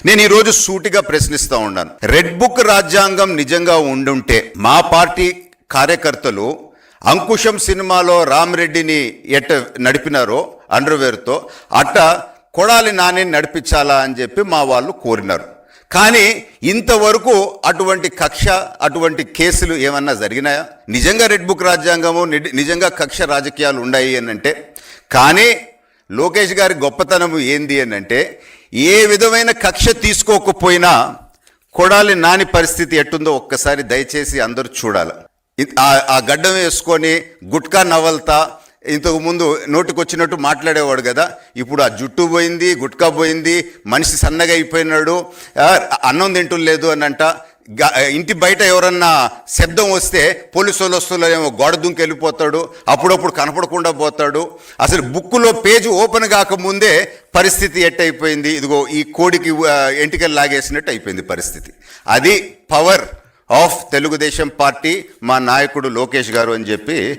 నేను ఈరోజు సూటిగా ప్రశ్నిస్తూ ఉన్నాను. రెడ్ బుక్ రాజ్యాంగం నిజంగా ఉండుంటే మా పార్టీ కార్యకర్తలు అంకుశం సినిమాలో రామరెడ్డిని ఎట్ట నడిపినారో అండర్వేర్తో అట్ట కొడాలి నాని నడిపించాలా అని చెప్పి మా వాళ్ళు కోరినారు. కానీ ఇంతవరకు అటువంటి కక్ష అటువంటి కేసులు ఏమన్నా జరిగినాయా? నిజంగా రెడ్ బుక్ రాజ్యాంగము నిజంగా కక్ష రాజకీయాలు ఉన్నాయి అని అంటే, కానీ లోకేష్ గారి గొప్పతనం ఏంది అని అంటే, ఏ విధమైన కక్ష తీసుకోకపోయినా కొడాలి నాని పరిస్థితి ఎట్టుందో ఒక్కసారి దయచేసి అందరూ చూడాలి. ఆ గడ్డం వేసుకొని గుట్కా నవల్తా ఇంతకుముందు నోటికొచ్చినట్టు మాట్లాడేవాడు కదా, ఇప్పుడు ఆ జుట్టు పోయింది, గుట్కా పోయింది, మనిషి సన్నగా అయిపోయినాడు, అన్నం తింటలేదు అని అంట. ఇంటి బయట ఎవరన్నా శబ్దం వస్తే పోలీసు వాళ్ళు వస్తున్నారేమో గోడ దుంకి వెళ్ళిపోతాడు, అప్పుడప్పుడు కనపడకుండా పోతాడు. అసలు బుక్కులో పేజ్ ఓపెన్ కాకముందే పరిస్థితి ఎట్టయిపోయింది, ఇదిగో ఈ కోడికి ఎంటికలు లాగేసినట్టు అయిపోయింది పరిస్థితి. అది పవర్ ఆఫ్ తెలుగుదేశం పార్టీ, మా నాయకుడు లోకేష్ గారు అని చెప్పి